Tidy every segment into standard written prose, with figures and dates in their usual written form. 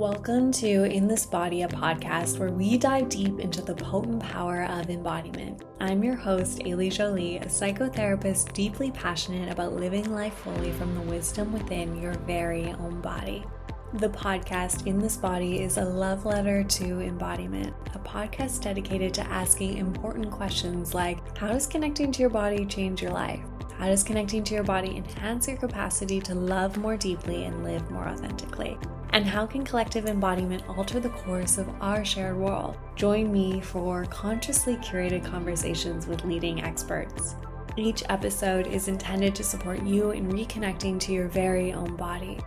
Welcome to In This Body, a podcast where we dive deep into the potent power of embodiment. I'm your host, Ailey Jolie, a psychotherapist deeply passionate about living life fully from the wisdom within your very own body. The podcast In This Body is a love letter to embodiment, a podcast dedicated to asking important questions like, how does connecting to your body change your life? How does connecting to your body enhance your capacity to love more deeply and live more authentically? And how can collective embodiment alter the course of our shared world? Join me for consciously curated conversations with leading experts. Each episode is intended to support you in reconnecting to your very own body.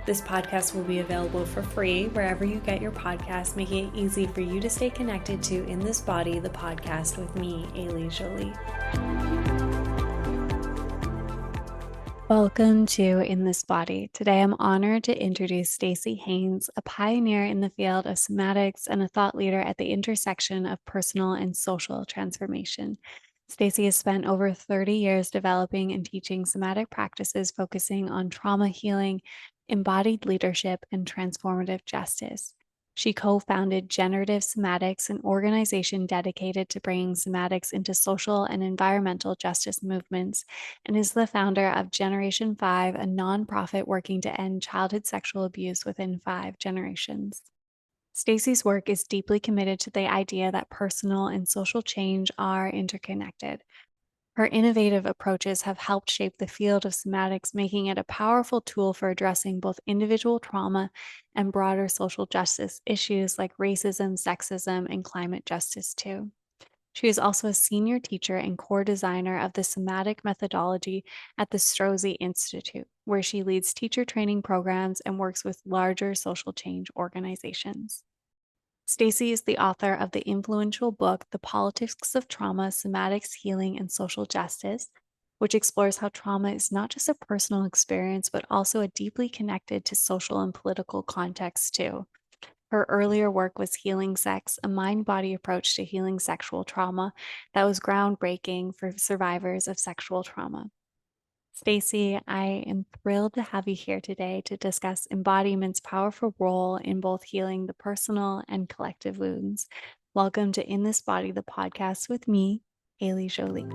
This podcast will be available for free wherever you get your podcasts, making it easy for you to stay connected to In This Body, the podcast with me, Ailey Jolie. Welcome to In This Body. Today I'm honored to introduce Staci Haines, a pioneer in the field of somatics and a thought leader at the intersection of personal and social transformation. Staci has spent over 30 years developing and teaching somatic practices focusing on trauma healing, embodied leadership, and transformative justice. She co-founded Generative Somatics, an organization dedicated to bringing somatics into social and environmental justice movements, and is the founder of Generation 5, a nonprofit working to end childhood sexual abuse within 5 generations. Staci's work is deeply committed to the idea that personal and social change are interconnected. Her innovative approaches have helped shape the field of somatics, making it a powerful tool for addressing both individual trauma and broader social justice issues like racism, sexism, and climate justice too. She is also a senior teacher and core designer of the somatic methodology at the Strozzi Institute, where she leads teacher training programs and works with larger social change organizations. Staci is the author of the influential book, The Politics of Trauma, Somatics, Healing, and Social Justice, which explores how trauma is not just a personal experience, but also a deeply connected to social and political contexts too. Her earlier work was Healing Sex, a mind-body approach to healing sexual trauma that was groundbreaking for survivors of sexual trauma. Staci, I am thrilled to have you here today to discuss embodiment's powerful role in both healing the personal and collective wounds. Welcome to In This Body, the podcast with me, Ailey Jolie.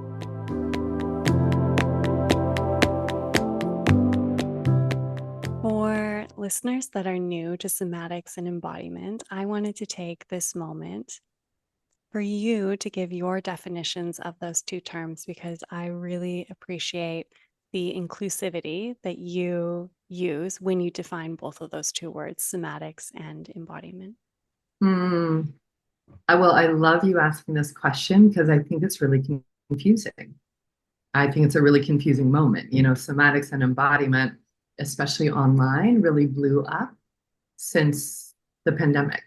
For listeners that are new to somatics and embodiment, I wanted to take this moment for you to give your definitions of those two terms because I really appreciate the inclusivity that you use when you define both of those two words, somatics and embodiment. I love you asking this question because I think it's really confusing. I think it's a really confusing moment. Somatics and embodiment, especially online, really blew up since the pandemic.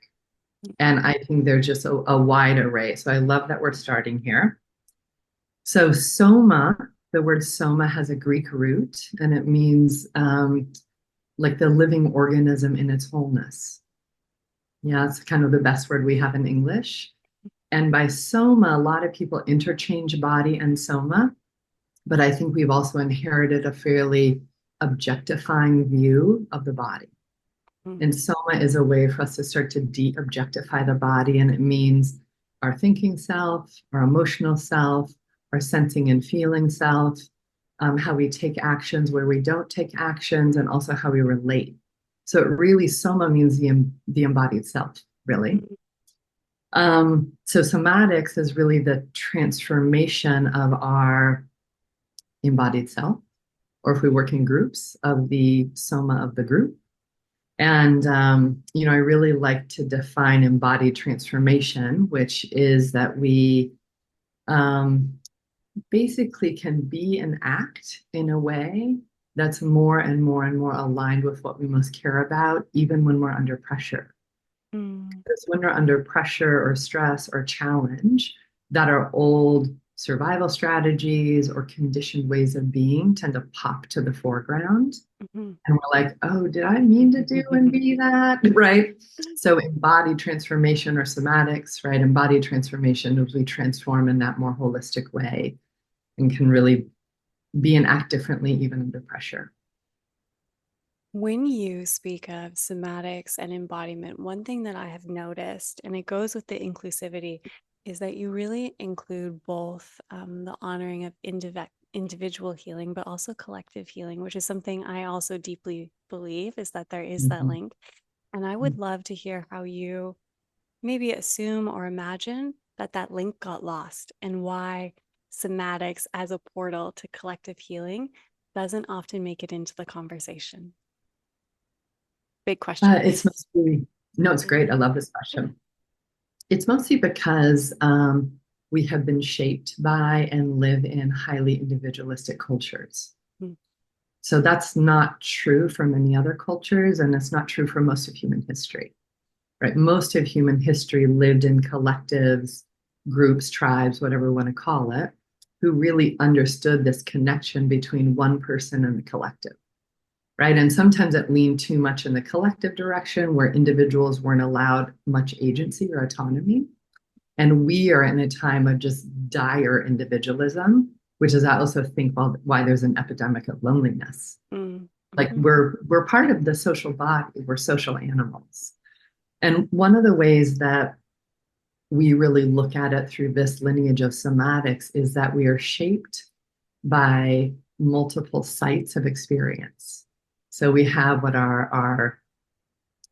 And I think they're just a wide array. So I love that we're starting here. So soma, the word soma has a Greek root, and it means like the living organism in its wholeness. Yeah, it's kind of the best word we have in English. And by soma, a lot of people interchange body and soma, but I think we've also inherited a fairly objectifying view of the body. And soma is a way for us to start to de-objectify the body, and it means our thinking self, our emotional self, our sensing and feeling self, how we take actions, where we don't take actions, and also how we relate. So it really, soma means the embodied self, really. So somatics is really the transformation of our embodied self, or if we work in groups, of the soma of the group. And, I really like to define embodied transformation, which is that we basically can be and act in a way that's more and more and more aligned with what we most care about, even when we're under pressure. Because when we're under pressure or stress or challenge, that our old survival strategies or conditioned ways of being tend to pop to the foreground. And we're like, oh, did I mean to do and be that? Right? So embodied transformation or somatics, right? Embodied transformation is we transform in that more holistic way and can really be and act differently even under pressure. When you speak of somatics and embodiment, one thing that I have noticed, and it goes with the inclusivity, is that you really include both the honoring of individual healing, but also collective healing, which is something I also deeply believe is that there is that Mhm. link. And I would love to hear how you maybe assume or imagine that that link got lost and why somatics as a portal to collective healing doesn't often make it into the conversation. Big question. It's mostly, no, it's great. I love this question. It's mostly because we have been shaped by and live in highly individualistic cultures. Mm, So that's not true for many other cultures, and it's not true for most of human history, right? Most of human history lived in collectives, groups, tribes, whatever we want to call it, who really understood this connection between one person and the collective, right? And sometimes it leaned too much in the collective direction where individuals weren't allowed much agency or autonomy. And we are in a time of just dire individualism, which is I also think why there's an epidemic of loneliness. mm, Like mhm. we're part of the social body, we're social animals. And one of the ways that we really look at it through this lineage of somatics is that we are shaped by multiple sites of experience. So we have what are our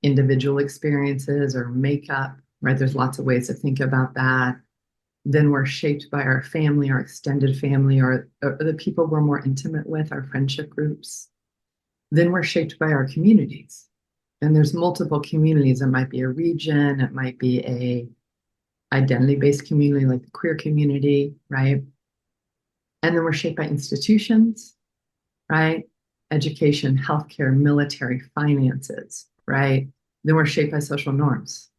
individual experiences or makeup, right? There's lots of ways to think about that. Then we're shaped by our family, our extended family, or the people we're more intimate with, our friendship groups. Then we're shaped by our communities. And there's multiple communities. It might be a region, it might be a identity-based community like the queer community, right? And then we're shaped by institutions, right? Education, healthcare, military, finances, right? Then we're shaped by social norms.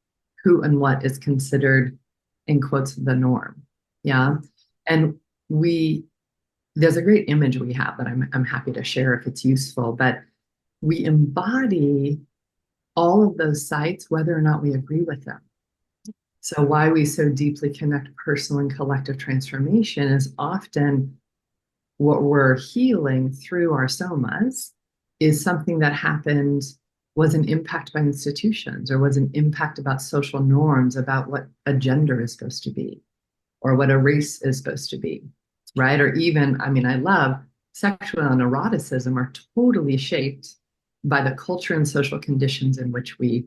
Who and what is considered, in quotes, the norm. Yeah. And we, there's a great image we have that I'm happy to share if it's useful, but we embody all of those sites, whether or not we agree with them. So, why we so deeply connect personal and collective transformation is often what we're healing through our somas is something that happened, was an impact by institutions or was an impact about social norms about what a gender is supposed to be or what a race is supposed to be, right? Or even, I mean, I love sexual and eroticism are totally shaped by the culture and social conditions in which we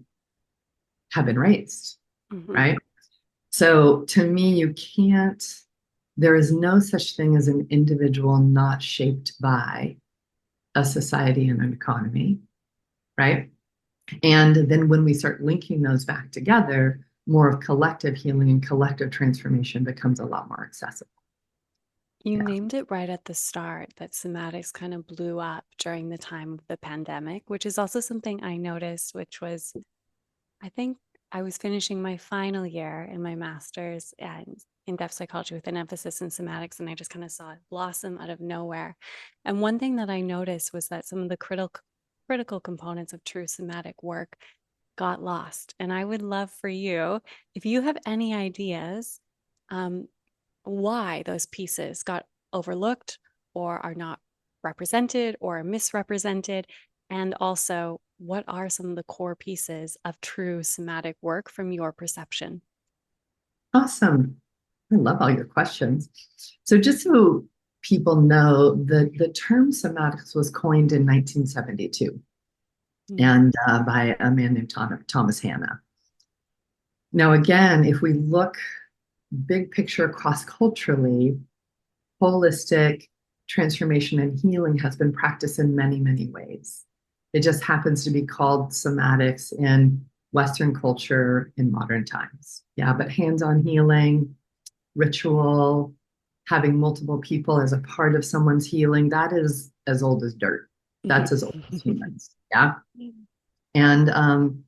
have been raised, Mhm. right? So to me, you can't, there is no such thing as an individual not shaped by a society and an economy, right? And then when we start linking those back together, more of collective healing and collective transformation becomes a lot more accessible. You Yeah. named it right at the start that somatics kind of blew up during the time of the pandemic, which is also something I noticed, which was, I think I was finishing my final year in my master's and in depth psychology with an emphasis in somatics, and I just kind of saw it blossom out of nowhere. And one thing that I noticed was that some of the critical components of true somatic work got lost. And I would love for you, if you have any ideas, um, why those pieces got overlooked or are not represented or misrepresented. And also, what are some of the core pieces of true somatic work from your perception? Awesome. I love all your questions. So just so people know, the term somatics was coined in 1972 Mm, and by a man named Thomas Hanna. Now, again, if we look big picture cross culturally, holistic transformation and healing has been practiced in many, many ways. It just happens to be called somatics in Western culture in modern times. Yeah, but hands on healing, ritual, having multiple people as a part of someone's healing, that is as old as dirt. That's as old as humans. Yeah. And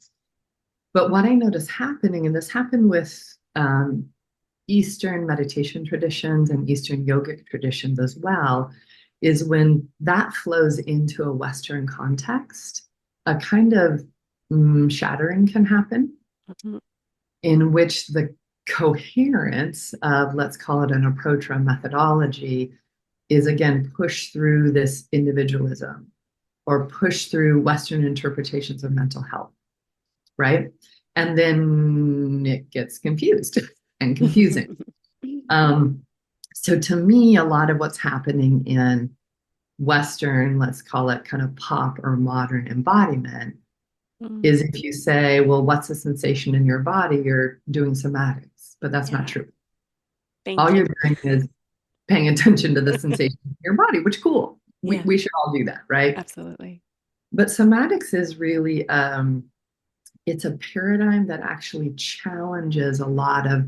but what I notice happening, and this happened with Eastern meditation traditions and Eastern yogic traditions as well, is when that flows into a Western context, a kind of shattering can happen in which the coherence of, let's call it an approach or a methodology, is again pushed through this individualism or push through Western interpretations of mental health, right? And then it gets confused and confusing. So to me, a lot of what's happening in Western, let's call it kind of pop or modern embodiment, is if you say, well, what's the sensation in your body? You're doing somatics, but that's not true. All you're doing is paying attention to the sensation in your body, which cool. We should all do that, right? Absolutely. But somatics is really, it's a paradigm that actually challenges a lot of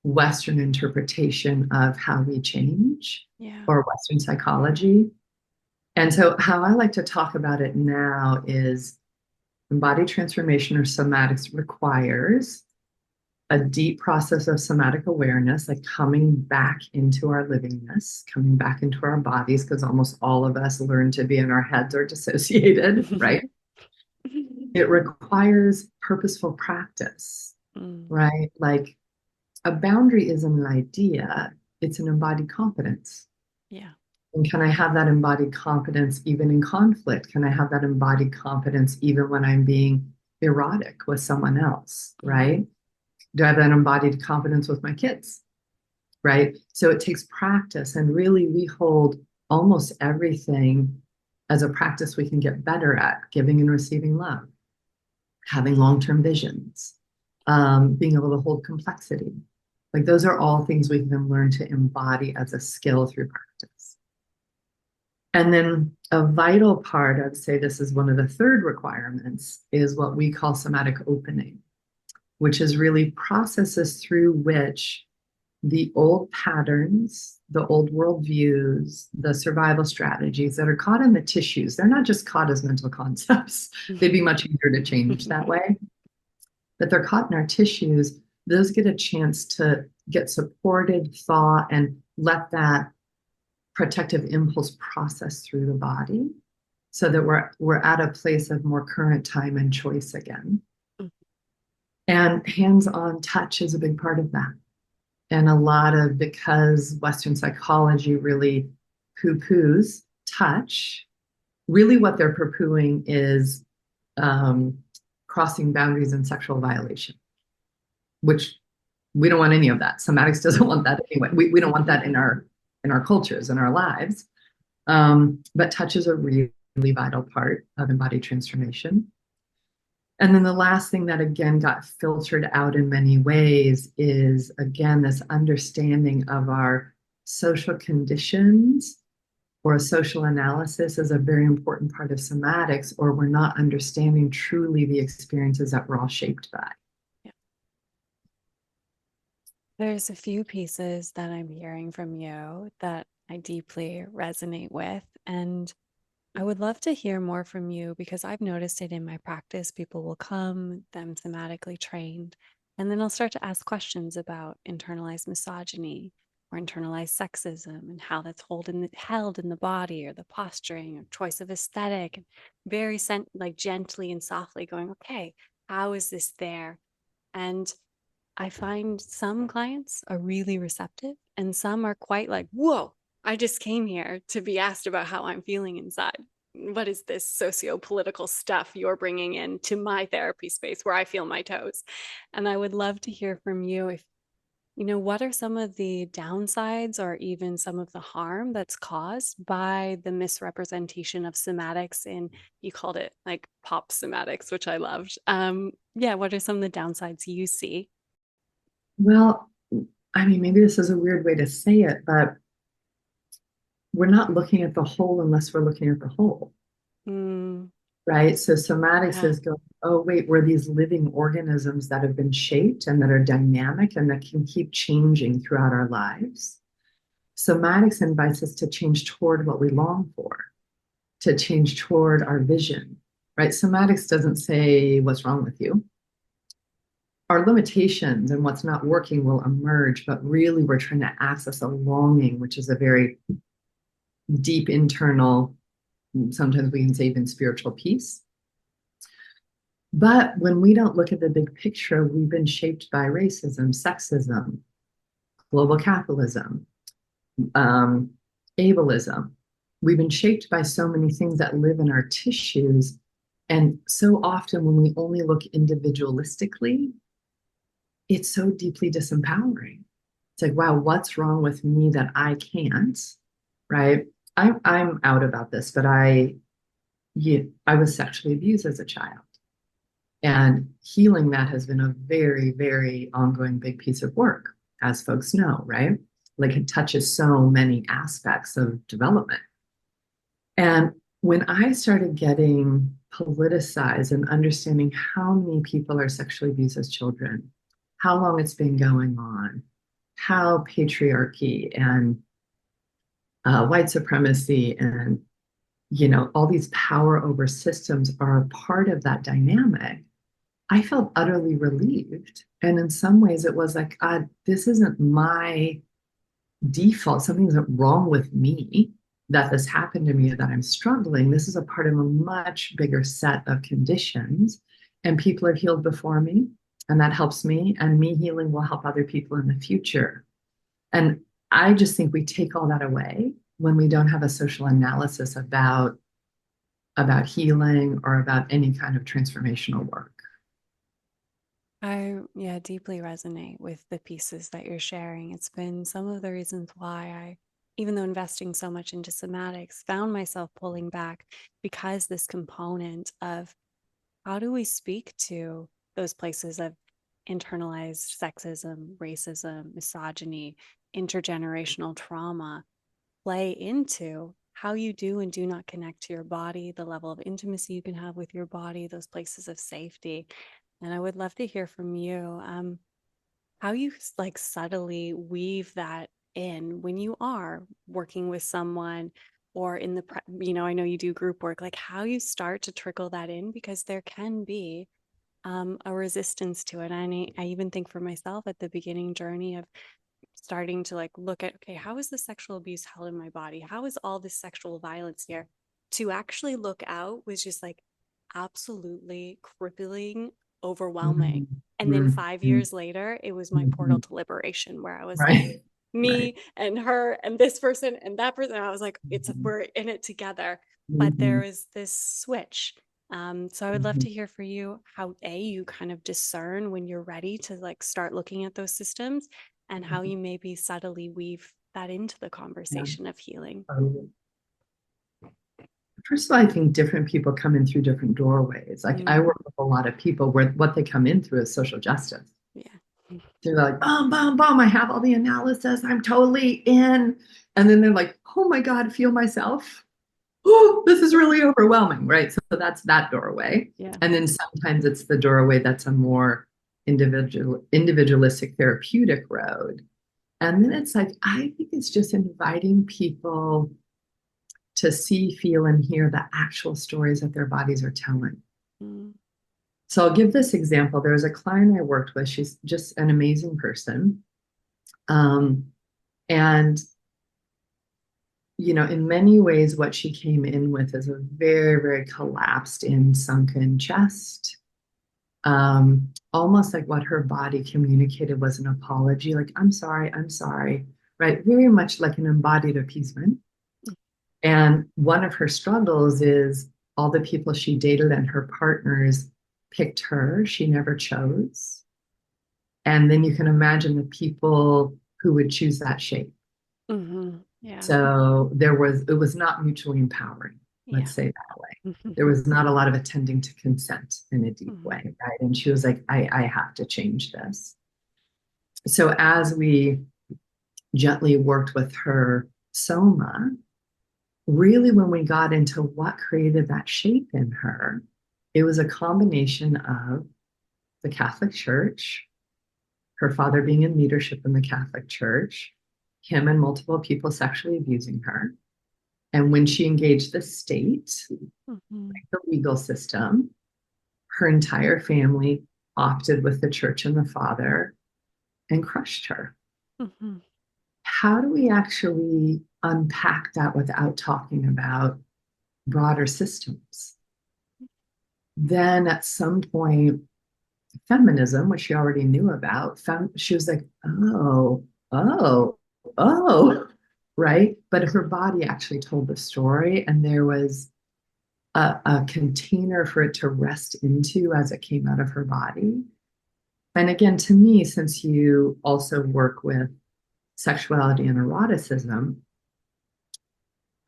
Western interpretation of how we change or Western psychology. And so how I like to talk about it now is embodied transformation or somatics requires a deep process of somatic awareness, like coming back into our livingness, coming back into our bodies, because almost all of us learn to be in our heads or dissociated, right? It requires purposeful practice, right? Like a boundary isn't an idea, it's an embodied competence. Yeah. And can I have that embodied competence even in conflict? Can I have that embodied competence even when I'm being erotic with someone else, right? Do I have that embodied competence with my kids, right? So it takes practice, and really we hold almost everything as a practice we can get better at: giving and receiving love, having long-term visions, being able to hold complexity. Like those are all things we can learn to embody as a skill through practice. And then a vital part, I'd say this is one of the third requirements, is what we call somatic opening, which is really processes through which the old patterns, the old worldviews, the survival strategies that are caught in the tissues, they're not just caught as mental concepts. They'd be much easier to change that way. But they're caught in our tissues. Those get a chance to get supported, thaw, and let that protective impulse process through the body so that we're at a place of more current time and choice again. And hands-on touch is a big part of that. And a lot of, because Western psychology really poo-poos touch, really what they're poo-pooing is crossing boundaries and sexual violation, which we don't want any of that. Somatics doesn't want that anyway. We don't want that in our cultures, in our lives. But touch is a really vital part of embodied transformation. And then the last thing that, again, got filtered out in many ways is, again, this understanding of our social conditions, or a social analysis is a very important part of somatics, or we're not understanding truly the experiences that we're all shaped by. Yeah. There's a few pieces that I'm hearing from you that I deeply resonate with. And I would love to hear more from you, because I've noticed it in my practice. People will come, them thematically trained, and then I'll start to ask questions about internalized misogyny or internalized sexism and how that's held in the body, or the posturing or choice of aesthetic, and very like gently and softly going, okay, how is this there? And I find some clients are really receptive, and some are quite like, whoa, I just came here to be asked about how I'm feeling inside. What is this socio-political stuff you're bringing into my therapy space where I feel my toes? And I would love to hear from you if, what are some of the downsides or even some of the harm that's caused by the misrepresentation of somatics in, you called it like pop somatics, which I loved. What are some of the downsides you see? Well, I mean, maybe this is a weird way to say it, but we're not looking at the whole unless we're looking at the whole. Right? So somatics is going, oh, wait, we're these living organisms that have been shaped and that are dynamic and that can keep changing throughout our lives. Somatics invites us to change toward what we long for, to change toward our vision, right? Somatics doesn't say what's wrong with you. Our limitations and what's not working will emerge, but really we're trying to access a longing, which is a very deep internal, sometimes we can say even spiritual peace. But when we don't look at the big picture, we've been shaped by racism, sexism, global capitalism, ableism, we've been shaped by so many things that live in our tissues. And so often when we only look individualistically, it's so deeply disempowering. It's like, wow, what's wrong with me that I can't, right? I'm out about this, but yeah, I was sexually abused as a child. And healing that has been a very, very ongoing big piece of work, as folks know, right? Like it touches so many aspects of development. And when I started getting politicized and understanding how many people are sexually abused as children, how long it's been going on, how patriarchy and white supremacy and all these power over systems are a part of that dynamic, I felt utterly relieved. And in some ways, it was like, God, this isn't my default. Something's wrong with me that this happened to me, that I'm struggling. This is a part of a much bigger set of conditions. And people have healed before me, and that helps me. And me healing will help other people in the future. And I just think we take all that away when we don't have a social analysis about healing or about any kind of transformational work. Yeah, deeply resonate with the pieces that you're sharing. It's been some of the reasons why even though investing so much into somatics, found myself pulling back because this component of how do we speak to those places of internalized sexism, racism, misogyny, intergenerational trauma play into how you do and do not connect to your body, the level of intimacy you can have with your body, those places of safety. And I would love to hear from you how you like subtly weave that in when you are working with someone or in the, I know you do group work, like how you start to trickle that in because there can be a resistance to it. And I even think for myself at the beginning journey of starting to like look at, okay, how is the sexual abuse held in my body? How is all this sexual violence here? To actually look out was just like absolutely crippling, overwhelming. And then Mm-hmm. 5 years later, it was my Mm-hmm. portal to liberation where I was like, Right. Right. me and her and this person and that person. I was like, Mm-hmm. we're in it together. But Mm-hmm. there was this switch. So I would love Mm-hmm. to hear for you how you kind of discern when you're ready to like start looking at those systems and how you maybe subtly weave that into the Yeah. conversation of healing. First of all, I think different people come in through different doorways. Like I work with a lot of people where what they come in through is social justice. Yeah. They're like, boom, boom, boom. I have all the analysis. I'm totally in. And then they're like, oh my God, feel myself. Oh, this is really overwhelming, right? So that's that doorway. Yeah. And then sometimes it's the doorway that's a more individualistic therapeutic road. And then it's like, I think it's just inviting people to see, feel, and hear the actual stories that their bodies are telling. Mm. So I'll give this example. There was a client I worked with. She's just an amazing person. Um, and, in many ways, what she came in with is a very, very collapsed in sunken chest. Almost like what her body communicated was an apology, like, I'm sorry, right? Very much like an embodied appeasement. And one of her struggles is all the people she dated and her partners picked her. She never chose. And then you can imagine the people who would choose that shape. Mm-hmm. Yeah. So it was not mutually empowering, Yeah. let's say that way. There was not a lot of attending to consent in a deep Mm-hmm. way, right? And she was like, I have to change this. So as we gently worked with her soma, really when we got into what created that shape in her, it was a combination of the Catholic Church, her father being in leadership in the Catholic Church, him and multiple people sexually abusing her. And when she engaged the state, Mm-hmm. the legal system, her entire family opted with the church and the father and crushed her. Mm-hmm. How do we actually unpack that without talking about broader systems? Then at some point, feminism, which she already knew about, she was like, oh, right? but her body actually told the story, and there was a container for it to rest into as it came out of her body. And again, to me, since you also work with sexuality and eroticism,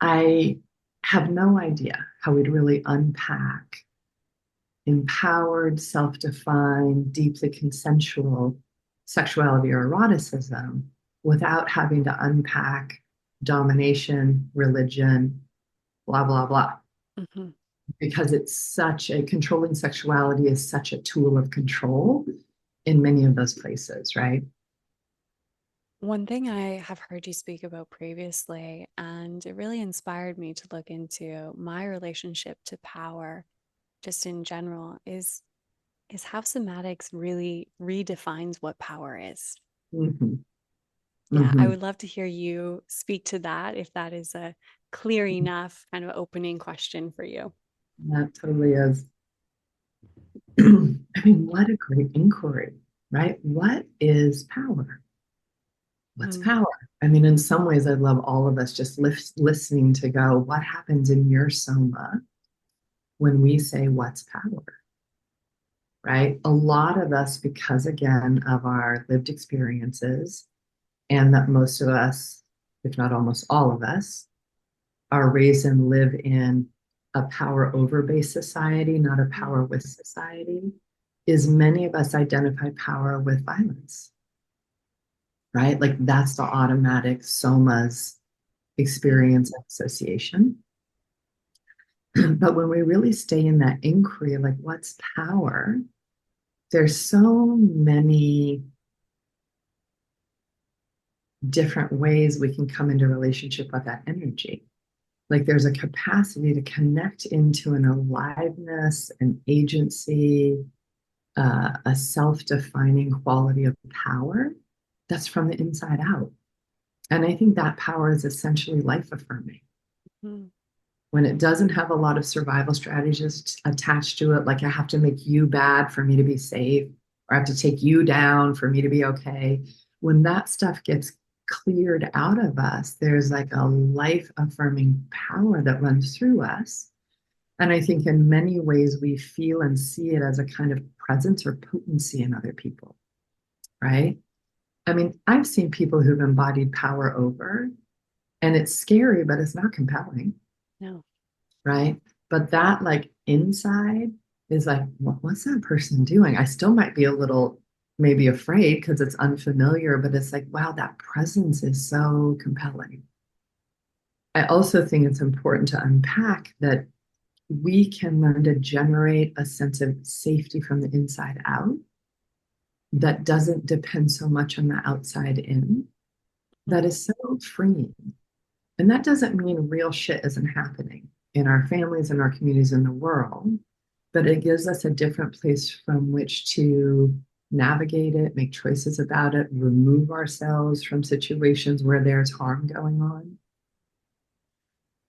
I have no idea how we'd really unpack empowered, self defined, deeply consensual sexuality or eroticism without having to unpack domination, religion, blah, blah, blah. Mm-hmm. Because it's such a controlling sexuality is such a tool of control in many of those places, right? One thing I have heard you speak about previously, and it really inspired me to look into my relationship to power, just in general, is how somatics really redefines what power is. Mm-hmm. Yeah, I Mm-hmm. would love to hear you speak to that if that is a clear enough kind of opening question for you. That totally is. I mean, what a great inquiry, right? What is power? What's Mm, power? I mean, in some ways, I love all of us just listening to go, what happens in your soma when we say, what's power? Right? A lot of us, because again of our lived experiences, and that most of us, if not almost all of us, are raised and live in a power over based society, not a mm, power with society, is many of us identify power with violence, right? Like that's the automatic soma's mm, experience and association. But when we really stay in that inquiry, like what's power, there's so many different ways we can come into relationship with that energy. Like there's a capacity to connect into an aliveness, an agency, a self-defining quality of power that's from the inside out. And I think that power is essentially life affirming. mm, When it doesn't have a lot of survival strategies attached to it, like I have to make you bad for me to be safe, or I have to take you down for me to be okay. When that stuff gets cleared out of us, there's like a life affirming power that runs through us. And I think in many ways we feel and see it as a kind of presence or potency in other people, right? I mean, I've seen people who've embodied power over, and it's scary, but it's not compelling, no. right? But that like inside is like, what's that person doing? I still might be a little maybe afraid because it's unfamiliar, but it's like, wow, that presence is so compelling. I also think it's important to unpack that we can learn to generate a sense of safety from the inside out that doesn't depend so much on the outside in, that Mm, is so freeing. And that doesn't mean real shit isn't happening in our families, in our communities, in the world, but it gives us a different place from which to navigate it, make choices about it, remove ourselves from situations where there's harm going on.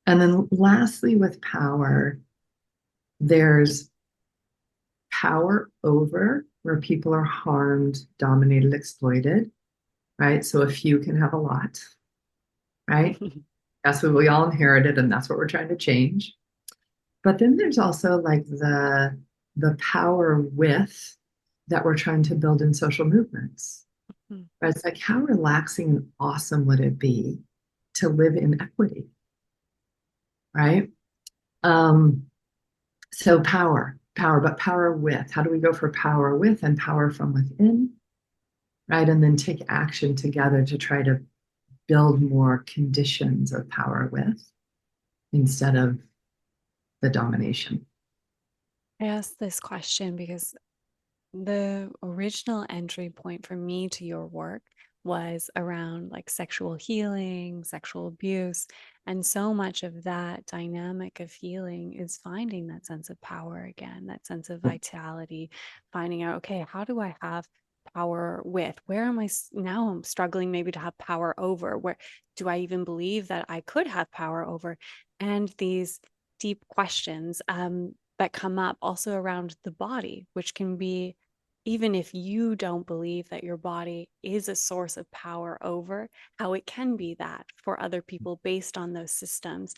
And then lastly, with power, there's power over where people are harmed, dominated, exploited, right? So a few can have a lot, right? That's what we all inherited, and that's what we're trying to change. But then there's also like the power with that we're trying to build in social movements. mm, Right? It's like how relaxing and awesome would it be to live in equity, right? Um, so power, but power with. How do we go for power with and power from within, right? And then take action together to try to build more conditions of power with instead of the domination. I asked this question because the original entry point for me to your work was around like sexual healing, sexual abuse. And so much of that dynamic of healing is finding that sense of power again, that sense of vitality, finding out, okay, how do I have power with? Where am now? I'm struggling maybe to have power over. Where do I even believe that I could have power over? And these deep questions that come up also around the body, which can be even if you don't believe that your body is a source of power over, how it can be that for other people based on those systems.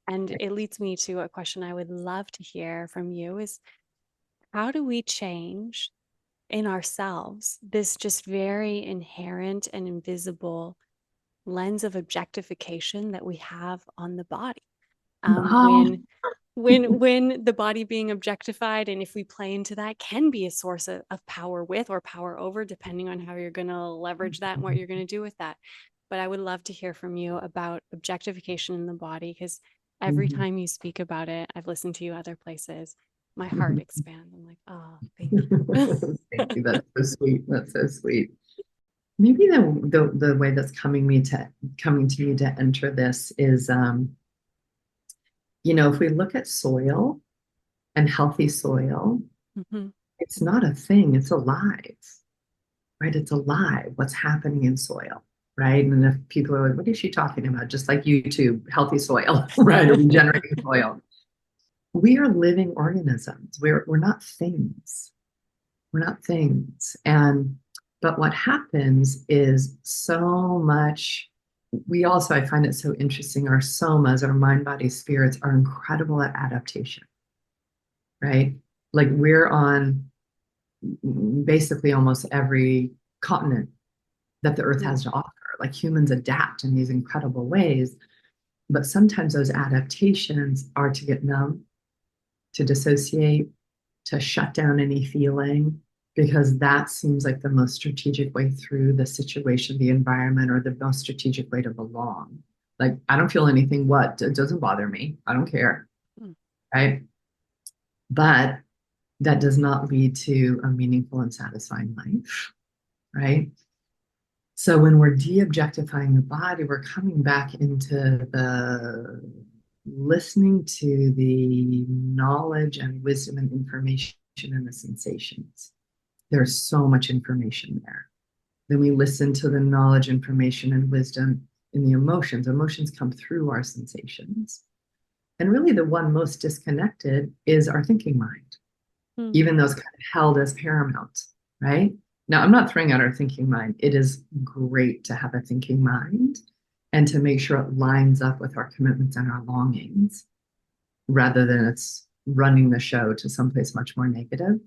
And it leads me to a question I would love to hear from you is, how do we change in ourselves this just very inherent and invisible lens of objectification that we have on the body? Oh, When the body being objectified, and if we play into that, can be a source of power with or power over, depending on how you're going to leverage that and what you're going to do with that. But I would love to hear from you about objectification in the body, because every mhm. time you speak about it, I've listened to you other places, my heart expands. I'm like, oh, thank Thank you. you. That's so sweet. That's so sweet. Maybe the way that's coming to me to enter this is, if we look at soil and healthy soil, Mhm. it's not a thing, it's alive, right? It's alive, what's happening in soil, right? And if people are like, what is she talking about? Just like YouTube, healthy soil, right? Or regenerating soil. We are living organisms. We're not things. We're not things. But what happens is so much. We also, I find it so interesting, our somas, our mind, body, spirits are incredible at adaptation, right? Like we're on basically almost every continent that the earth Mhm. has to offer. Like humans adapt in these incredible ways, but sometimes those adaptations are to get numb, to dissociate, to shut down any feeling, because that seems like the most strategic way through the situation, the environment, or the most strategic way to belong. Like, I don't feel anything, what? It doesn't bother me. I don't care. Mm. Right. But that does not lead to a meaningful and satisfying life. Right. So when we're de-objectifying the body, we're coming back into the listening to the knowledge and wisdom and information and the sensations. There's so much information there. Then we listen to the knowledge, information, and wisdom in the emotions. Emotions come through our sensations. And really, the one most disconnected is our thinking mind, Mm. even though it's kind of held as paramount, right? Now, I'm not throwing out our thinking mind. It is great to have a thinking mind and to make sure it lines up with our commitments and our longings rather than it's running the show to someplace much more negative.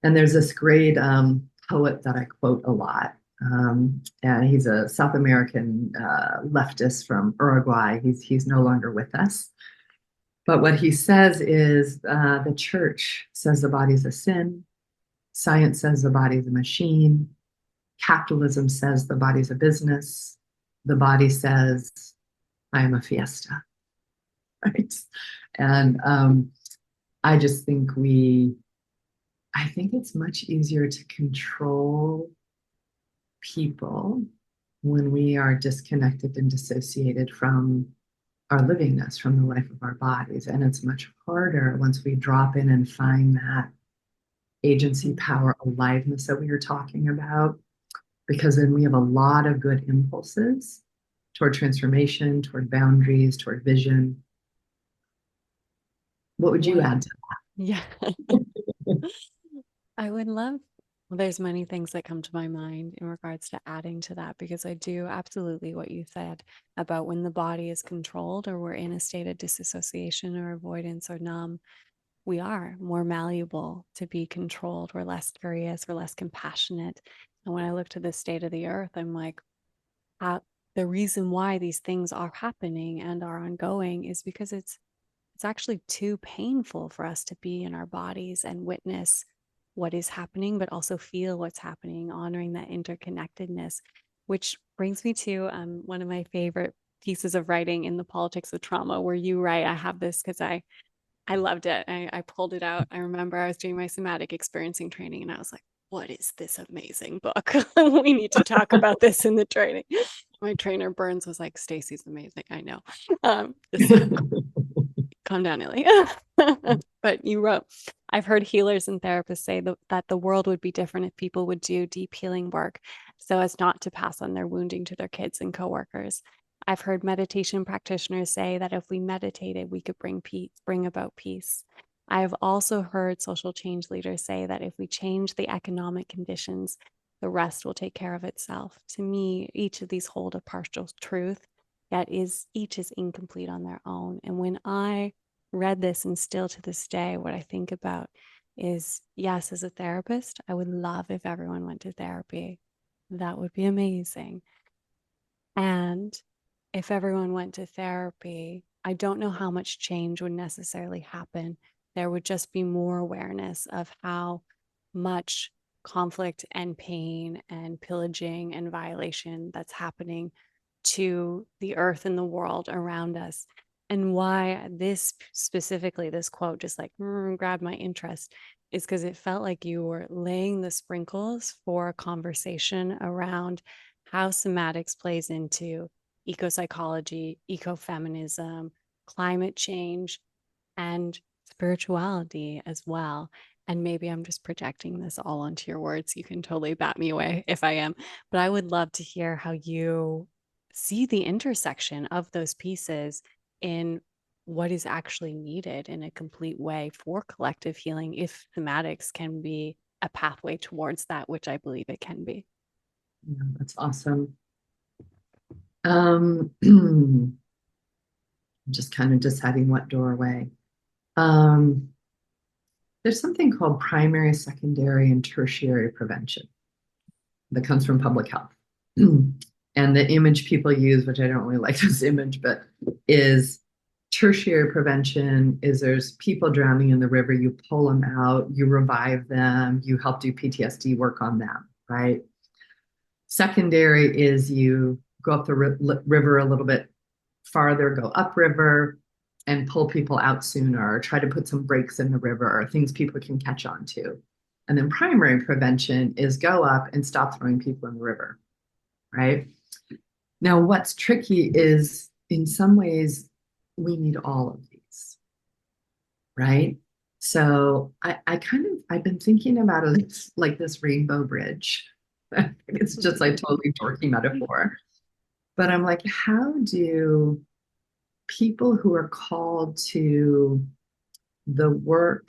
And there's this great poet that I quote a lot. And he's a South American leftist from Uruguay. He's no longer with us. But what he says is the church says the body's a sin. Science says the body's a machine. Capitalism says the body's a business. The body says, I am a fiesta. Right. And I just think I think it's much easier to control people when we are disconnected and dissociated from our livingness, from the life of our bodies. And it's much harder once we drop in and find that agency, power, aliveness that we were talking about, because then we have a lot of good impulses toward transformation, toward boundaries, toward vision. What would you What? add to Yeah. I would love, well, there's many things that come to my mind in regards to adding to that, because I do absolutely what you said about when the body is controlled or we're in a state of disassociation or avoidance or numb, we are more malleable to be controlled. We're less curious, we're less compassionate. And when I look to the state of the earth, I'm like, uh, the reason why these things are happening and are ongoing is because it's actually too painful for us to be in our bodies and witness what is happening, but also feel what's happening, honoring that interconnectedness, which brings me to one of my favorite pieces of writing in the politics of trauma, where you write, I have this because I loved it. I pulled it out. I remember I was doing my somatic experiencing training and I was like, what is this amazing book? We need to talk about this in the training. My trainer Burns was like, Stacy's amazing. I know. Just that? calm down, Ailey. But you wrote, I've heard healers and therapists say that the world would be different if people would do deep healing work so as not to pass on their wounding to their kids and coworkers. I've heard meditation practitioners say that if we meditated, we could bring about peace. I've also heard social change leaders say that if we change the economic conditions, the rest will take care of itself. To me, each of these hold a partial truth, yet each is incomplete on their own. And when I read this, and still to this day, what I think about is, yes, as a therapist, I would love if everyone went to therapy. That would be amazing. And if everyone went to therapy, I don't know how much change would necessarily happen. There would just be more awareness of how much conflict and pain and pillaging and violation that's happening to the earth and the world around us. And why this specifically, this quote just like grabbed my interest is because it felt like you were laying the sprinkles for a conversation around how somatics plays into eco psychology, ecofeminism, climate change, and spirituality as well. And maybe I'm just projecting this all onto your words. You can totally bat me away if I am. But I would love to hear how you see the intersection of those pieces in what is actually needed in a complete way for collective healing, if somatics can be a pathway towards that, which I believe it can be. Yeah, that's awesome. I'm just kind of deciding what doorway. Um, there's something called primary, secondary, and tertiary prevention that comes from public health. And the image people use, which I don't really like this image, but is tertiary prevention is there's people drowning in the river, you pull them out, you revive them, you help do PTSD work on them, right? Secondary is you go up the river a little bit farther, go upriver, and pull people out sooner, or try to put some breaks in the river, or things people can catch on to. And then primary prevention is go up and stop throwing people in the river, right? Now, what's tricky is in some ways we need all of these, right? So I've been thinking about it like this rainbow bridge. It's just like totally dorky metaphor. But I'm like, how do people who are called to the work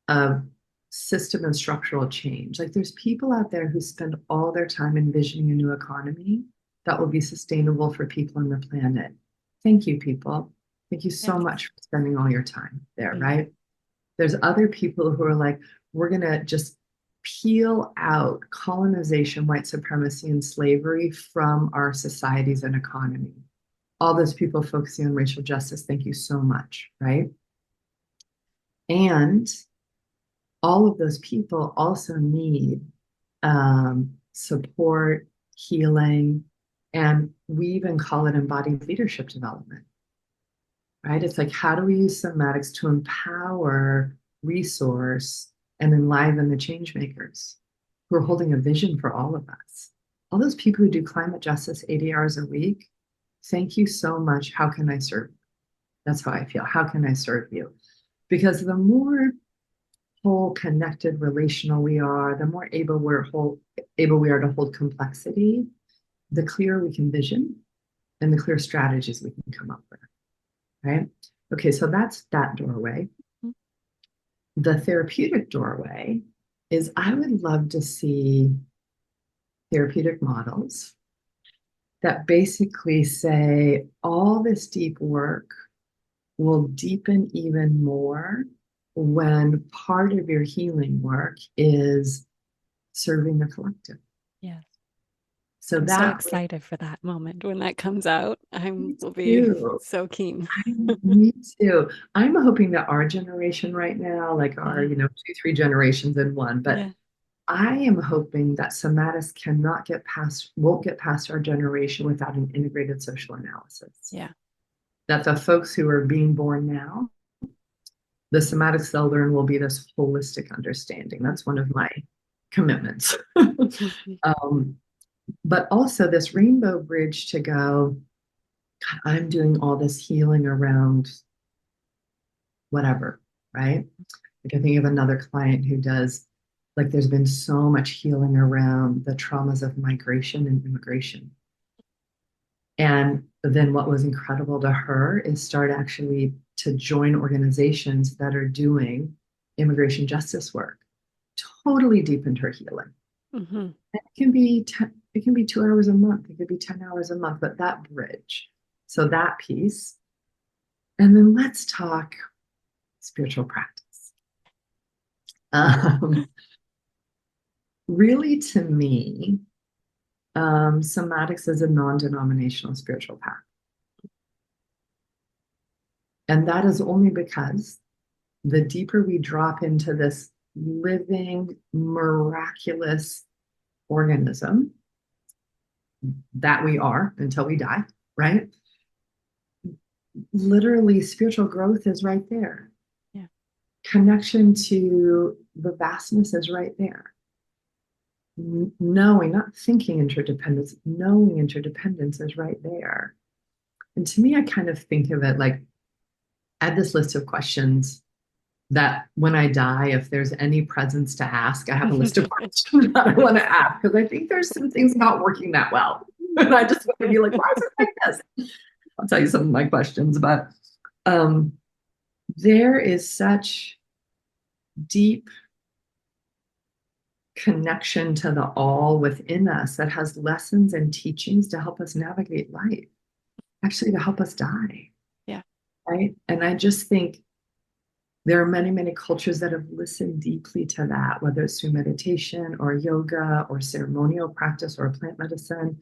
of system and structural change, like there's people out there who spend all their time envisioning a new economy that will be sustainable for people on the planet. Thank you, people. Thank you so Yes. much for spending all your time there, right? There's other people who are like, we're going to just peel out colonization, white supremacy, and slavery from our societies and economy. All those people focusing on racial justice, thank you so much, right? And all of those people also need support, healing, and we even call it embodied leadership development, right? It's like, how do we use somatics to empower, resource, and enliven the change makers who are holding a vision for all of us? All those people who do climate justice 80 hours a week, thank you so much. How can I serve you? That's how I feel. How can I serve you? Because the more whole, connected, relational we are, the more able we are to hold complexity, the clearer we can vision and the clear strategies we can come up with. Right? Okay, so that's that doorway. The therapeutic doorway is I would love to see therapeutic models that basically say all this deep work will deepen even more when part of your healing work is serving the collective. Yes. So I'm so that excited for that moment when that comes out. I me will be too. so keen. Me too. I'm hoping that our generation right now, like our, Yeah. two, three generations in one, but Yeah. I am hoping that somatics won't get past our generation without an integrated social analysis. Yeah. That the folks who are being born now, the somatics they'll learn will be this holistic understanding. That's one of my commitments. um, but also this rainbow bridge to go, God, I'm doing all this healing around whatever, right? Like I think of another client who does, like there's been so much healing around the traumas of migration and immigration. And then what was incredible to her is start actually to join organizations that are doing immigration justice work. Totally deepened her healing. Mm-hmm. It can be 2 hours a month. It could be 10 hours a month, but that bridge. So that piece. And then let's talk spiritual practice. Really, to me, somatics is a non-denominational spiritual path. And that is only because the deeper we drop into this living, miraculous organism that we are until we die, right? Literally, spiritual growth is right there. Yeah. Connection to the vastness is right there. Knowing, not thinking interdependence, knowing interdependence is right there. And to me, I kind of think of it like I had this list of questions that when I die, if there's any presence to ask, I have a list of questions that I want to ask because I think there's some things not working that well. And I just want to be like, why is it like this? I'll tell you some of my questions, but there is such deep connection to the all within us that has lessons and teachings to help us navigate life, actually to help us die. Yeah. Right. And I just think there are many, many cultures that have listened deeply to that, whether it's through meditation or yoga or ceremonial practice or plant medicine.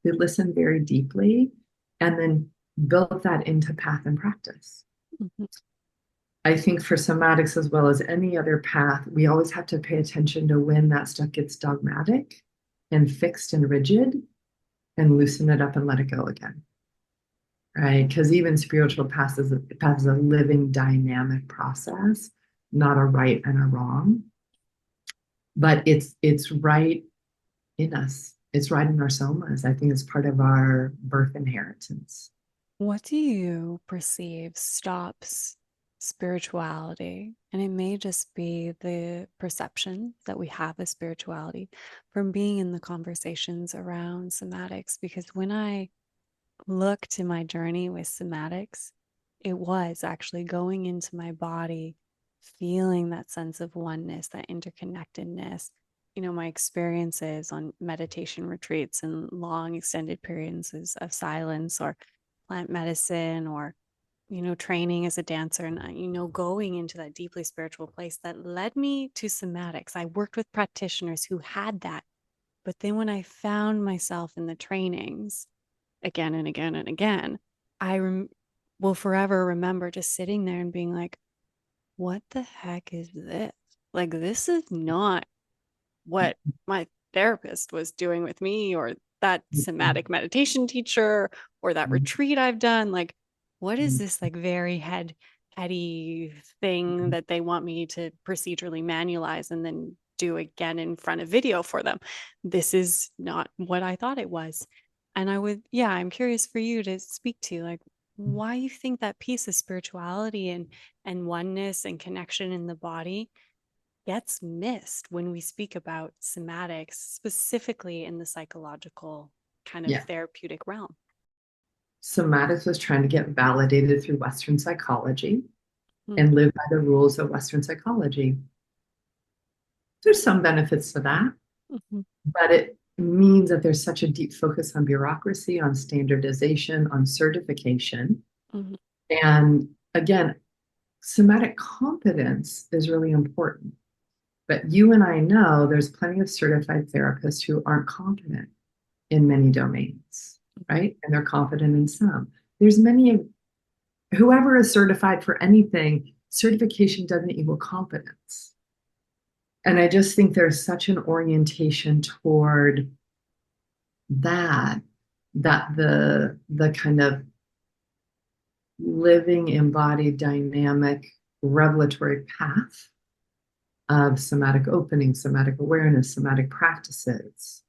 They listen very deeply and then built that into path and practice. Mm-hmm. I think for somatics, as well as any other path, we always have to pay attention to when that stuff gets dogmatic and fixed and rigid and loosen it up and let it go again. Right? Because even spiritual path is a living, dynamic process, not a right and a wrong. But it's right in us. It's right in our somas. I think it's part of our birth inheritance. What do you perceive stops spirituality? And it may just be the perception that we have of spirituality from being in the conversations around somatics. Because when I look to my journey with somatics, it was actually going into my body, feeling that sense of oneness, that interconnectedness. My experiences on meditation retreats and long extended periods of silence or plant medicine or training as a dancer and going into that deeply spiritual place that led me to somatics. I worked with practitioners who had that, but then when I found myself in the trainings again and again and again, I will forever remember just sitting there and being like, what the heck is this? Like, this is not what my therapist was doing with me or that somatic meditation teacher or that retreat I've done. Like, what is this like very heady thing that they want me to procedurally manualize and then do again in front of video for them? This is not what I thought it was. And I'm curious for you to speak to like why you think that piece of spirituality and oneness and connection in the body gets missed when we speak about somatics, specifically in the psychological kind of Yeah. therapeutic realm. Somatics was trying to get validated through Western psychology Mm-hmm. and live by the rules of Western psychology. There's some benefits to that, Mm-hmm. but it means that there's such a deep focus on bureaucracy, on standardization, on certification. Mm-hmm. And again, somatic competence is really important. But you and I know there's plenty of certified therapists who aren't competent in many domains, right? And they're competent in some. There's many, whoever is certified for anything, certification doesn't equal competence. And I just think there's such an orientation toward that the kind of living, embodied, dynamic, revelatory path of somatic opening, somatic awareness, somatic practices,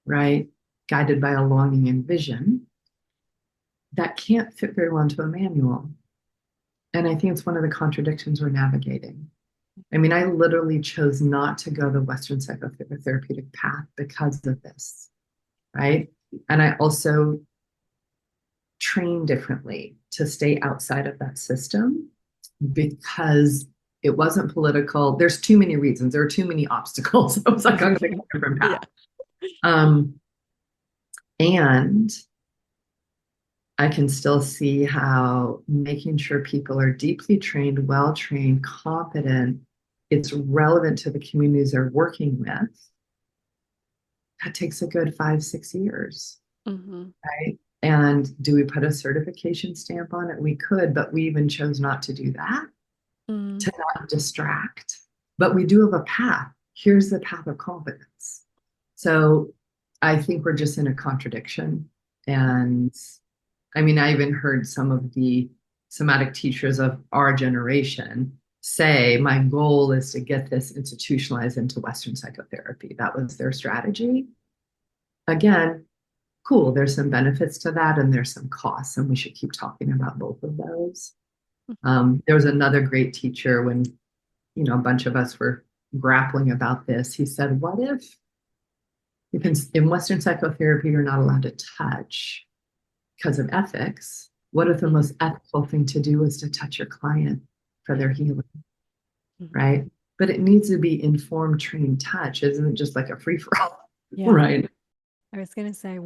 right? Guided by a longing and vision that can't fit very well into a manual. And I think it's one of the contradictions we're navigating. I mean, I literally chose not to go the Western psychotherapeutic path because of this, right? And I also train differently to stay outside of that system because it wasn't political. There's too many reasons. There are too many obstacles. I was like, I'm going to go a different Yeah. path. And I can still see how making sure people are deeply trained, well trained, competent, it's relevant to the communities they're working with. That takes a good 5, 6 years, right? And do we put a certification stamp on it? We could, but we even chose not to do that to not distract. But we do have a path. Here's the path of competence. So I think we're just in a contradiction. And I mean, I even heard some of the somatic teachers of our generation say, my goal is to get this institutionalized into Western psychotherapy. That was their strategy. Again, cool. There's some benefits to that and there's some costs, and we should keep talking about both of those. There was another great teacher when, a bunch of us were grappling about this. He said, what if in Western psychotherapy, you're not allowed to touch because of ethics? What if the most ethical thing to do is to touch your client for their healing, right? But it needs to be informed, trained touch. Isn't it just like a free for all, right? I was going to say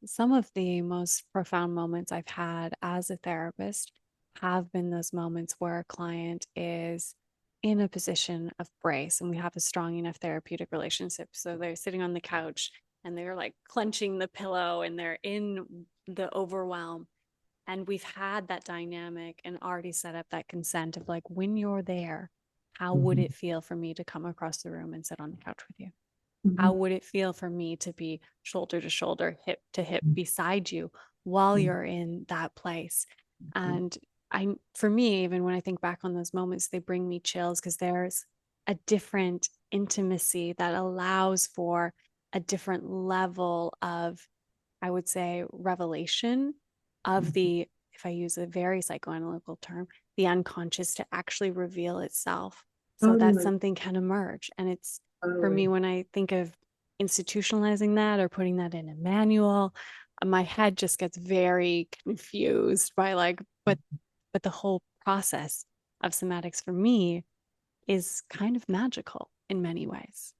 some of the most profound moments I've had as a therapist have been those moments where a client is in a position of brace and we have a strong enough therapeutic relationship. So they're sitting on the couch and they're like clenching the pillow and they're in the overwhelm. And we've had that dynamic and already set up that consent of like, when you're there, how would it feel for me to come across the room and sit on the couch with you? How would it feel for me to be shoulder to shoulder, hip to hip beside you while you're in that place? And for me, even when I think back on those moments, they bring me chills because there's a different intimacy that allows for a different level of, I would say, revelation of the, if I use a very psychoanalytical term, the unconscious to actually reveal itself so that something can emerge. And it's, for me, when I think of institutionalizing that or putting that in a manual, my head just gets very confused by like, but the whole process of somatics for me is kind of magical in many ways.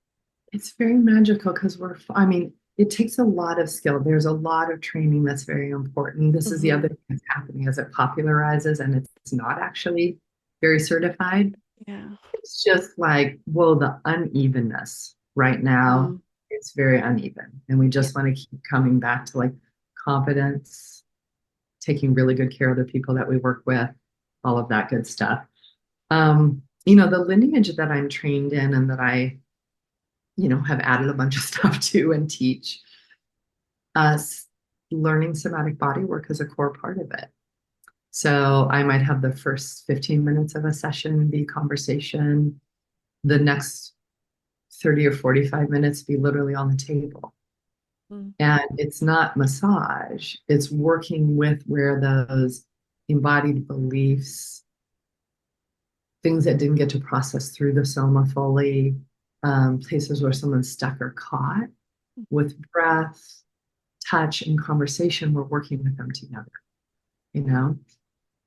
It's very magical because I mean, it takes a lot of skill. There's a lot of training that's very important. This is the other thing that's happening as it popularizes and it's not actually very certified. Yeah. It's just like, whoa, the unevenness right now, it's very uneven. And we just want to keep coming back to like competence, taking really good care of the people that we work with, all of that good stuff. The lineage that I'm trained in and that I have added a bunch of stuff to and teach us, learning somatic body work is a core part of it. So I might have the first 15 minutes of a session be conversation, the next 30 or 45 minutes be literally on the table. And it's not massage, it's working with where those embodied beliefs, things that didn't get to process through the soma fully, places where someone's stuck or caught, with breath, touch, and conversation, we're working with them together,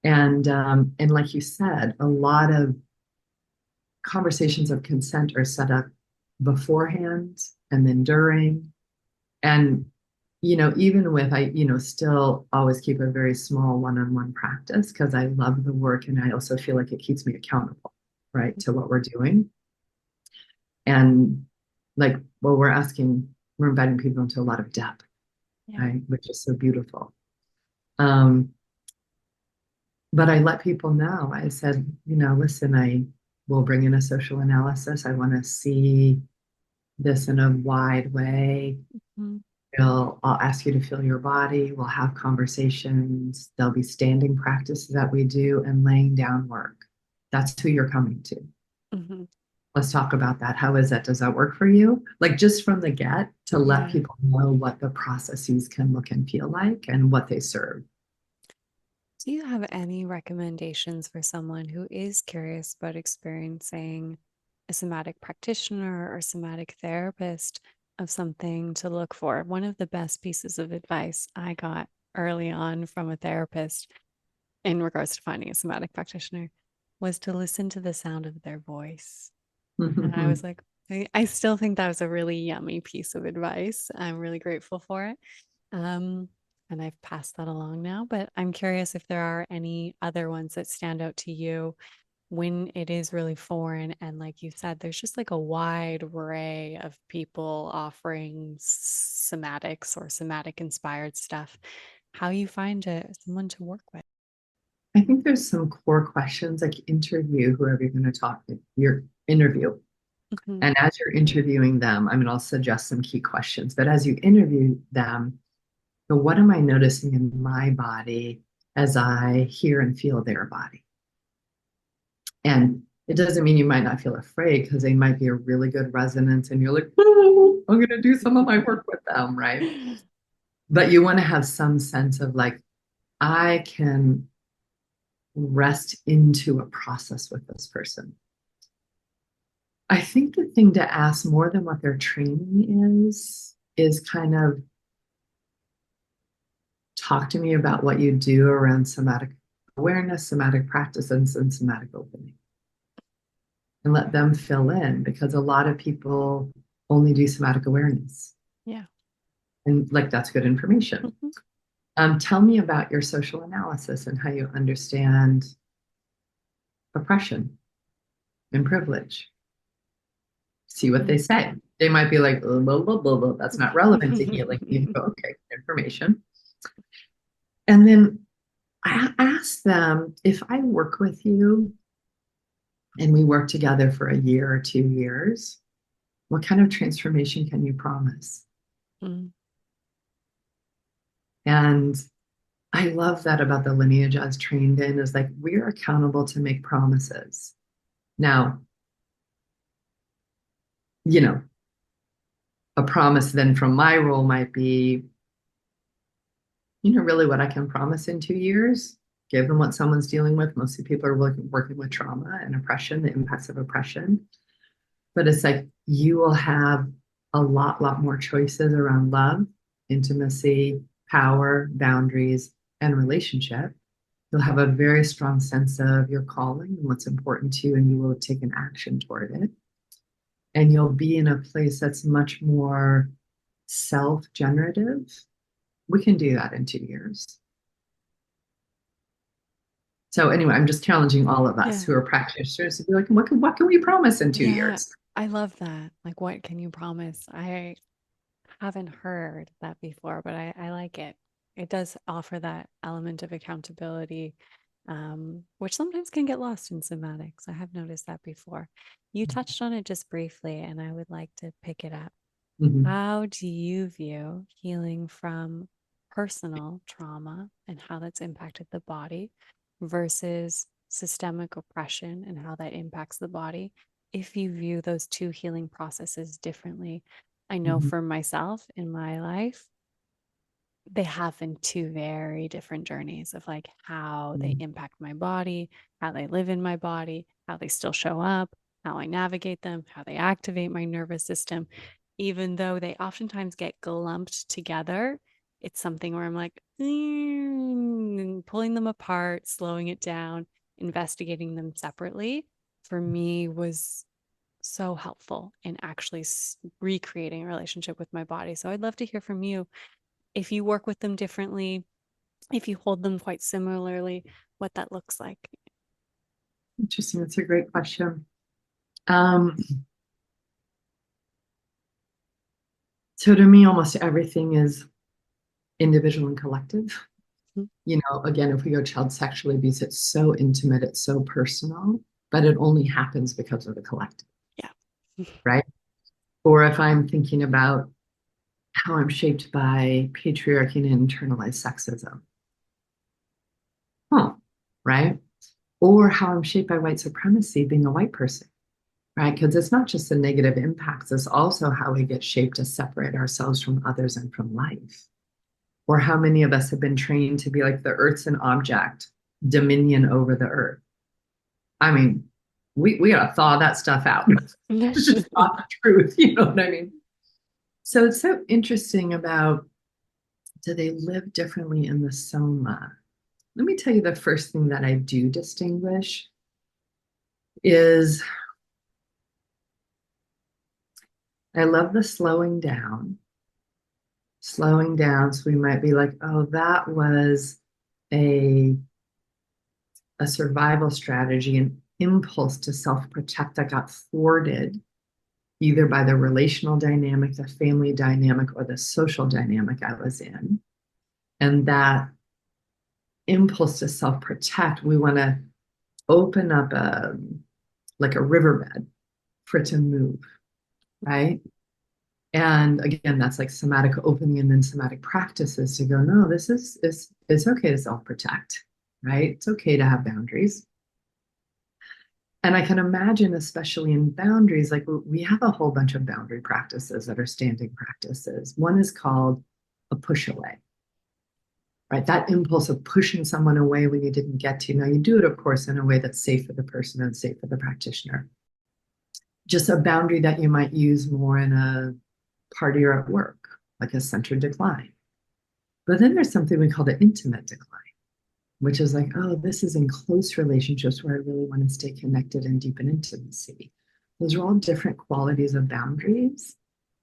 and like you said, a lot of conversations of consent are set up beforehand and then during. And even with still always keep a very small one-on-one practice because I love the work and I also feel like it keeps me accountable, right, to what we're doing. And like, well, we're inviting people into a lot of depth, right, which is so beautiful. But I let people know. I said, listen, I will bring in a social analysis. I want to see this in a wide way. I'll ask you to feel your body. We'll have conversations. There'll be standing practices that we do and laying down work. That's who you're coming to. Let's talk about that. How is that? Does that work for you? Like just from the get to let people know what the processes can look and feel like and what they serve. Do you have any recommendations for someone who is curious about experiencing a somatic practitioner or somatic therapist of something to look for? One of the best pieces of advice I got early on from a therapist in regards to finding a somatic practitioner was to listen to the sound of their voice. And I was like, I still think that was a really yummy piece of advice. I'm really grateful for it. Um, and I've passed that along now, but I'm curious if there are any other ones that stand out to you when it is really foreign. And like you said, there's just like a wide array of people offering somatics or somatic inspired stuff. How you find someone to work with. I think there's some core questions like interview whoever you're going to talk to, your interview. Mhm. And as you're interviewing them, I mean, I'll suggest some key questions, but as you interview them, so what am I noticing in my body as I hear and feel their body? And it doesn't mean you might not feel afraid because they might be a really good resonance and you're like, oh, I'm going to do some of my work with them, right? But you want to have some sense of like, I can rest into a process with this person. I think the thing to ask more than what their training is kind of talk to me about what you do around somatic awareness, somatic practices, and somatic opening. And let them fill in because a lot of people only do somatic awareness. Yeah. And like that's good information. Mhm. Tell me about your social analysis and how you understand oppression and privilege. See what they say. They might be like, blah, blah, blah, blah. That's not relevant to healing. You go, okay, information. And then I ask them if I work with you and we work together for a year or 2 years, what kind of transformation can you promise? Mm. And I love that about the lineage I was trained in is like we're accountable to make promises. Now, you know, a promise then from my role might be, really what I can promise in 2 years, given what someone's dealing with. Mostly people are working with trauma and oppression, the impacts of oppression. But it's like you will have a lot more choices around love, intimacy, power, boundaries, and relationship. You'll have a very strong sense of your calling and what's important to you, and you will take an action toward it. And you'll be in a place that's much more self generative. We can do that in 2 years. So, anyway, I'm just challenging all of us Yeah. who are practitioners to be like, what can we promise in two Yeah. years? I love that. Like, what can you promise? I haven't heard that before, but I like it. It does offer that element of accountability, which sometimes can get lost in somatics. I have noticed that before. You touched on it just briefly, and I would like to pick it up. Mhm. How do you view healing from personal trauma and how that's impacted the body versus systemic oppression and how that impacts the body? If you view those two healing processes differently, I know Mhm. for myself in my life, they have been two very different journeys of like how they Mhm. impact my body, how they live in my body, how they still show up, how I navigate them, how they activate my nervous system. Even though they oftentimes get glumped together, it's something where I'm like, and pulling them apart, slowing it down, investigating them separately for me was so helpful in actually recreating a relationship with my body. So I'd love to hear from you if you work with them differently, if you hold them quite similarly, what that looks like. Interesting. That's a great question. Um, so to me, almost everything is individual and collective. Mhm. Again, if we go child sexual abuse, it's so intimate, it's so personal, but it only happens because of the collective, Yeah. right? Or if I'm thinking about how I'm shaped by patriarchy and internalized sexism, huh, right? Or how I'm shaped by white supremacy, being a white person, right? Because it's not just the negative impacts, it's also how we get shaped to separate ourselves from others and from life. Or how many of us have been trained to be like the earth's an object, dominion over the earth. I mean, we gotta thaw that stuff out. It's just not the truth, you know what I mean? So it's so interesting about do they live differently in the soma? Let me tell you, the first thing that I do distinguish is I love the slowing down. Slowing down, so we might be like, oh, that was a survival strategy, an impulse to self-protect that got thwarted either by the relational dynamic, the family dynamic, or the social dynamic I was in. And that impulse to self-protect, we want to open up like a riverbed for it to move, right? And again, that's like somatic opening, and then somatic practices to go, no, this is it's okay to self-protect, right? It's okay to have boundaries. And I can imagine, especially in boundaries, like we have a whole bunch of boundary practices that are standing practices. One is called a push away, right? That impulse of pushing someone away when you didn't get to. Now, you do it, of course, in a way that's safe for the person and safe for the practitioner. Just a boundary that you might use more in a party or at work, like a centered decline. But then there's something we call the intimate decline, which is like, oh, this is in close relationships where I really want to stay connected and deepen intimacy. Those are all different qualities of boundaries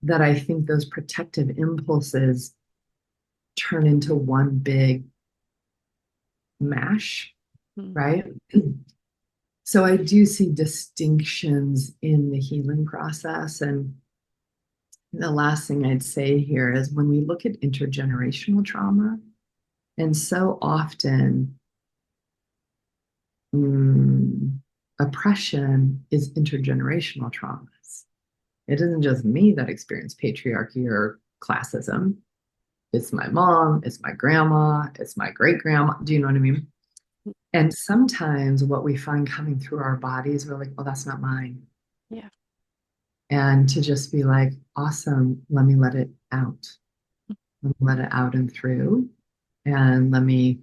that I think those protective impulses turn into one big mash, right? So I do see distinctions in the healing process. And the last thing I'd say here is when we look at intergenerational trauma, and so often oppression is intergenerational traumas. It isn't just me that experienced patriarchy or classism. It's my mom, it's my grandma, it's my great grandma. Do you know what I mean? And sometimes what we find coming through our bodies, we're like, well, that's not mine. Yeah. And to just be like, awesome, let me let it out. Let me let it out and through. And let me,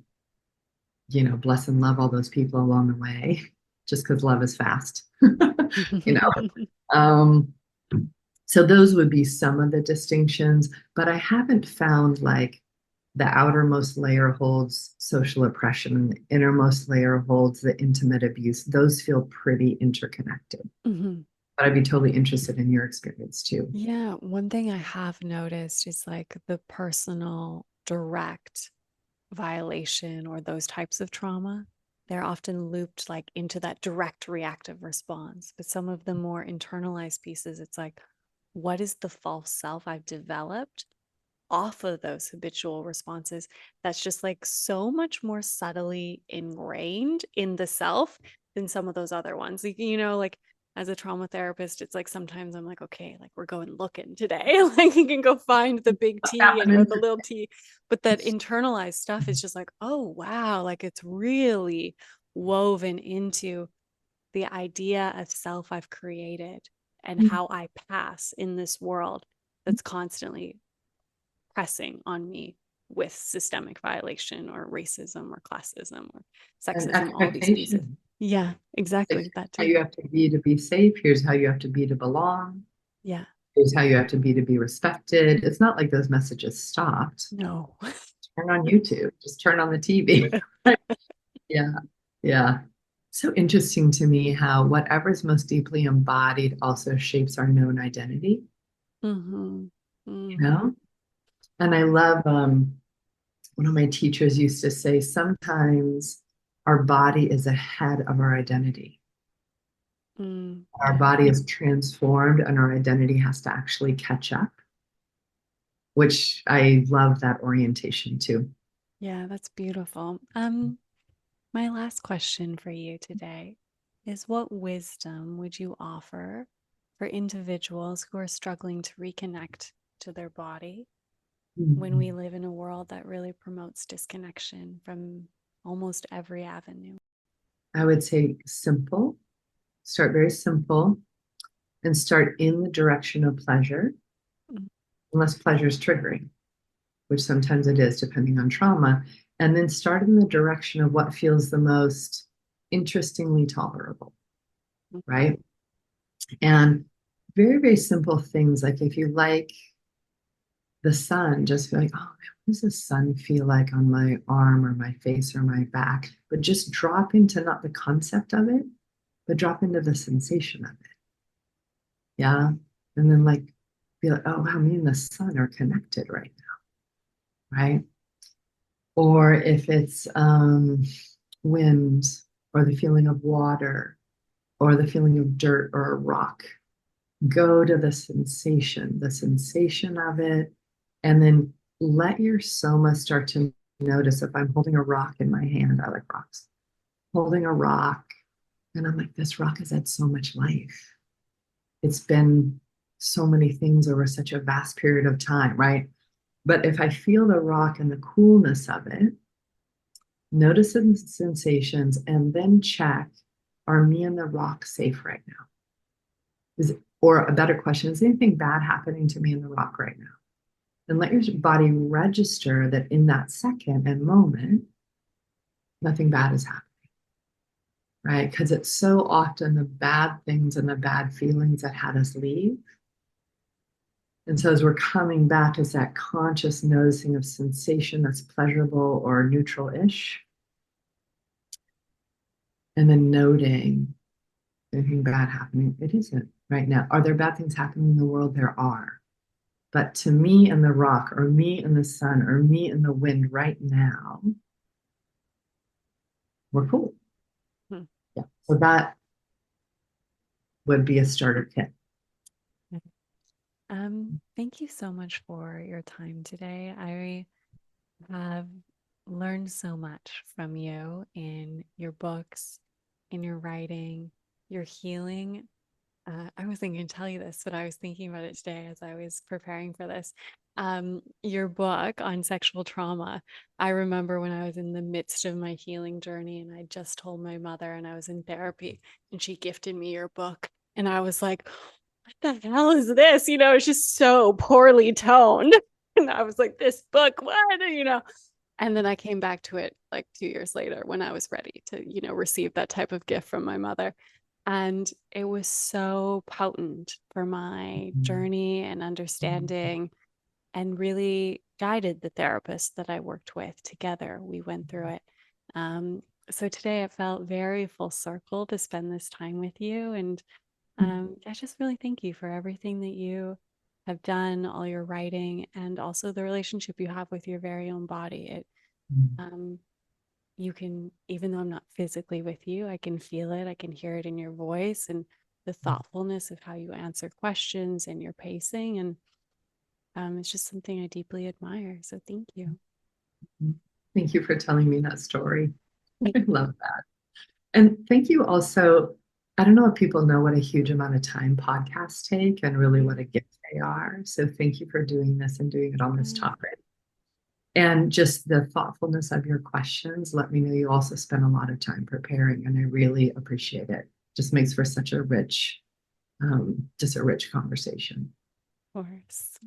bless and love all those people along the way, just because love is fast. you know. Um, so those would be some of the distinctions, but I haven't found like the outermost layer holds social oppression and the innermost layer holds the intimate abuse. Those feel pretty interconnected. But I'd be totally interested in your experience too. Yeah, one thing I have noticed is like the personal direct violation or those types of trauma. They're often looped like into that direct reactive response. But some of the more internalized pieces, it's like, what is the false self I've developed off of those habitual responses that's just like so much more subtly ingrained in the self than some of those other ones. Like, like as a trauma therapist, it's like sometimes I'm like, okay, like we're going looking today. Like you can go find the big What's T and or happening? the little T. But that internalized stuff is just like, oh wow, like it's really woven into the idea of self I've created and how I pass in this world that's constantly pressing on me with systemic violation or racism or classism or And sexism, all these pieces. expectation. Yeah, Like exactly. That how too. you have to be safe. Here's how you have to be to belong. Yeah. Here's how you have to be respected. It's not like those messages stopped. No. Turn on YouTube, just turn on the TV. Yeah. Yeah. So interesting to me how whatever's most deeply embodied also shapes our known identity, Mm-hmm. you Mm-hmm. know? And I love one of my teachers used to say sometimes our body is ahead of our identity. Our Yeah. body is transformed and our identity has to actually catch up, which I love that orientation too. Yeah, that's beautiful. My last question for you today is what wisdom would you offer for individuals who are struggling to reconnect to their body when we live in a world that really promotes disconnection from almost every avenue? I would say simple, start very simple and start in the direction of pleasure, unless pleasure is triggering, which sometimes it is depending on trauma. And then start in the direction of what feels the most interestingly tolerable, right? And very, very simple things like if you like the sun, just feel like, oh, does the sun feel like on my arm or my face or my back? But just drop into not the concept of it, but drop into the sensation of it. Yeah. And then like be like, oh wow, me and the sun are connected right now. Right. Or if it's wind or the feeling of water or the feeling of dirt or a rock, go to the sensation of it, and then let your soma start to notice. If I'm holding a rock in my hand, I like rocks, holding a rock, and I'm like, this rock has had so much life. It's been so many things over such a vast period of time, right? But if I feel the rock and the coolness of it, notice the sensations, and then check, are me and the rock safe right now? Or a better question, is anything bad happening to me in the rock right now? And let your body register that in that second and moment, nothing bad is happening, right? Because it's so often the bad things and the bad feelings that had us leave. And so as we're coming back, is that conscious noticing of sensation that's pleasurable or neutral-ish. And then noting anything bad happening. It isn't right now. Are there bad things happening in the world? There are. But to me and the rock, or me and the sun, or me and the wind right now, we're cool. Hmm. Yeah. So that would be a starter kit. Thank you so much for your time today. I have learned so much from you in your books, in your writing, your healing. I wasn't going to tell you this, but I was thinking about it today as I was preparing for this. Your book on sexual trauma. I remember when I was in the midst of my healing journey and I just told my mother and I was in therapy and she gifted me your book. And I was like, what the hell is this? It's just so poorly toned. And I was like, this book, what? And then I came back to it like 2 years later when I was ready to, receive that type of gift from my mother. And it was so potent for my journey and understanding, and really guided the therapist that I worked with together. We went through it. So today it felt very full circle to spend this time with you. And I just really thank you for everything that you have done, all your writing, and also the relationship you have with your very own body. Um, you can, even though I'm not physically with you, I can feel it. I can hear it in your voice and the thoughtfulness of how you answer questions and your pacing. And it's just something I deeply admire. So thank you. Thank you for telling me that story. I love that. And thank you also. I don't know if people know what a huge amount of time podcasts take and really what a gift they are. So thank you for doing this and doing it on this topic. And just the thoughtfulness of your questions let me know you also spend a lot of time preparing, and I really appreciate it. Just makes for such a rich, just a rich conversation. Of course.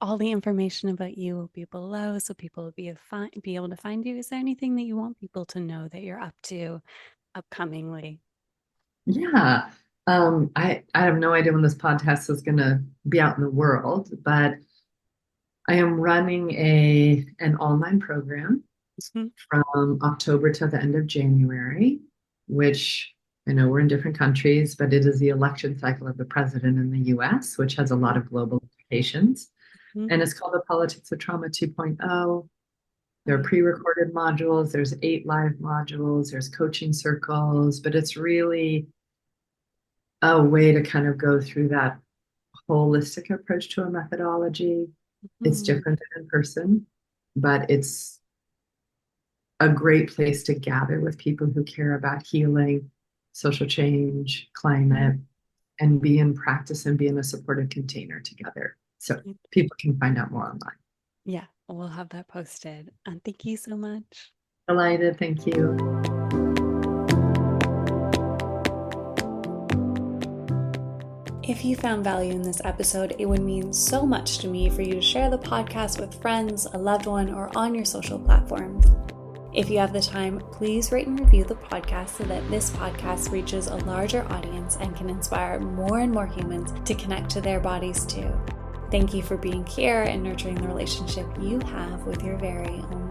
All the information about you will be below, so people will be able to find you. Is there anything that you want people to know that you're up to upcomingly? Yeah. I have no idea when this podcast is going to be out in the world, but I am running an online program from October to the end of January, which I know we're in different countries, but it is the election cycle of the president in the US, which has a lot of global implications. And it's called the Politics of Trauma 2.0. There are pre-recorded modules, there's 8 live modules, there's coaching circles, but it's really a way to kind of go through that holistic approach to a methodology. It's different than in person, but it's a great place to gather with people who care about healing, social change, climate, and be in practice and be in a supportive container together. So people can find out more online. Yeah, we'll have that posted. And thank you so much. Delighted. Thank you. If you found value in this episode, it would mean so much to me for you to share the podcast with friends, a loved one, or on your social platforms. If you have the time, please rate and review the podcast so that this podcast reaches a larger audience and can inspire more and more humans to connect to their bodies too. Thank you for being here and nurturing the relationship you have with your very own